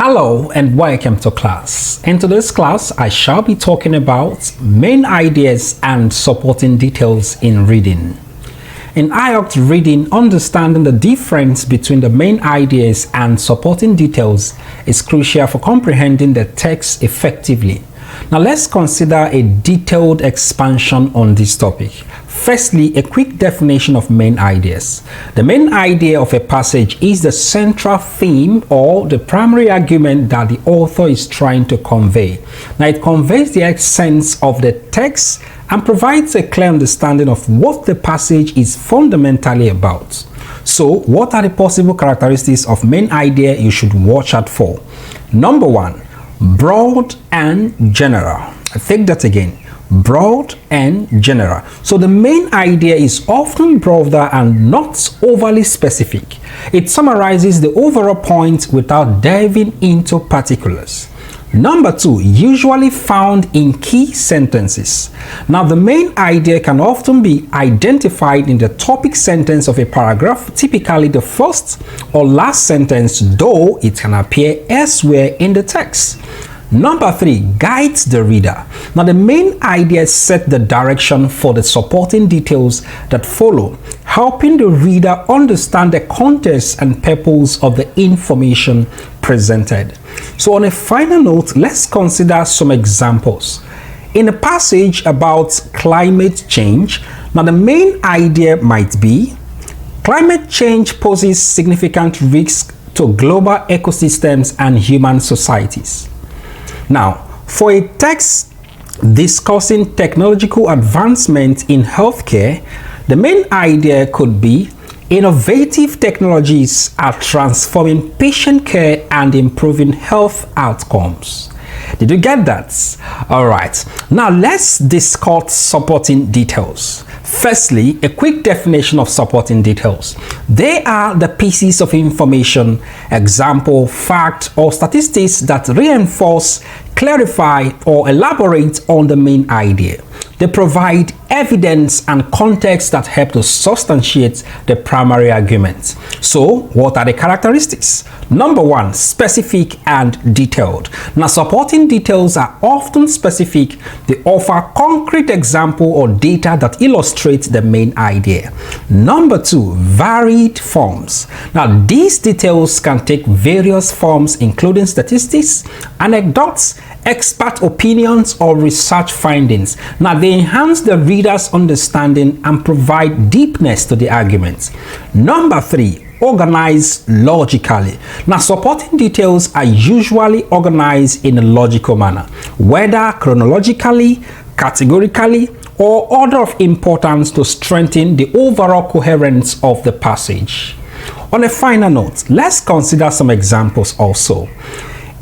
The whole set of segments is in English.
Hello and welcome to class. In today's class, I shall be talking about main ideas and supporting details in reading. In IELTS reading, understanding the difference between the main ideas and supporting details is crucial for comprehending the text effectively. Now let's consider a detailed expansion on this topic. Firstly, a quick definition of main ideas. The main idea of a passage is the central theme or the primary argument that the author is trying to convey. Now it conveys the essence of the text and provides a clear understanding of what the passage is fundamentally about. So, what are the possible characteristics of main idea you should watch out for? Number one, broad and general. I take that again. Broad and general. So the main idea is often broader and not overly specific. It summarizes the overall point without delving into particulars. Number two, usually found in key sentences. Now the main idea can often be identified in the topic sentence of a paragraph, typically the first or last sentence, though it can appear elsewhere in the text. Number three, guides the reader. Now the main idea set the direction for the supporting details that follow, helping the reader understand the context and purpose of the information presented. So on a final note, let's consider some examples. In a passage about climate change, now the main idea might be climate change poses significant risks to global ecosystems and human societies. Now, for a text discussing technological advancement in healthcare, the main idea could be innovative technologies are transforming patient care and improving health outcomes. Did you get that? All right. Now let's discuss supporting details. Firstly, a quick definition of supporting details. They are the pieces of information, example, fact, or statistics that reinforce, clarify, or elaborate on the main idea. They provide evidence and context that help to substantiate the primary argument. So, what are the characteristics? Number one, specific and detailed. Now, supporting details are often specific. They offer concrete example or data that illustrates the main idea. Number two, varied forms. Now, these details can take various forms, including statistics, anecdotes, expert opinions, or research findings. Now, they enhance the reader's understanding and provide deepness to the argument. Number three, organized logically. Now, supporting details are usually organized in a logical manner, whether chronologically, categorically, or order of importance to strengthen the overall coherence of the passage. On a final note, let's consider some examples also.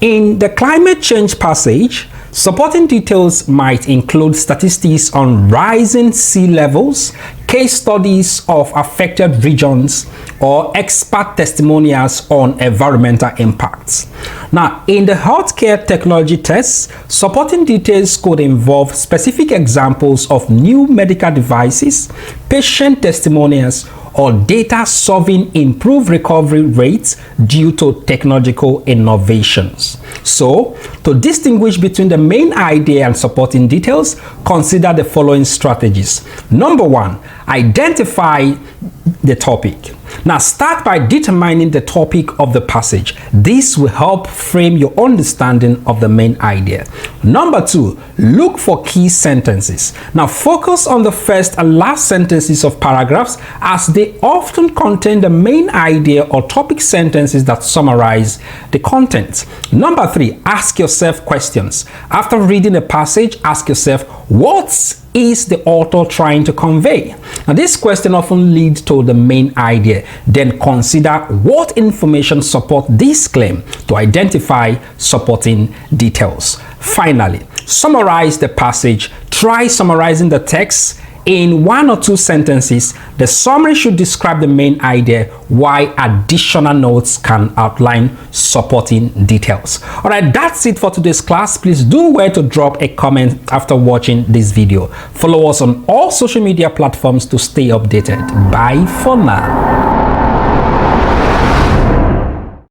In the climate change passage, supporting details might include statistics on rising sea levels, case studies of affected regions, or expert testimonials on environmental impacts. Now, in the healthcare technology test, supporting details could involve specific examples of new medical devices, patient testimonials, or data solving improved recovery rates due to technological innovations. So, to distinguish between the main idea and supporting details, consider the following strategies. Number one, identify the topic. Now, start by determining the topic of the passage. This will help frame your understanding of the main idea. Number two, look for key sentences. Now, focus on the first and last sentences of paragraphs as they often contain the main idea or topic sentences that summarize the content. Number three, ask yourself questions. After reading a passage, ask yourself, what is the author trying to convey? Now, this question often leads to the main idea. Then consider what information support this claim to identify supporting details. Finally, summarize the passage. Try summarizing the text in one or two sentences. The summary should describe the main idea, while additional notes can outline supporting details. All right, that's it for today's class. Please do well to drop a comment after watching this video. Follow us on all social media platforms to stay updated. Bye for now.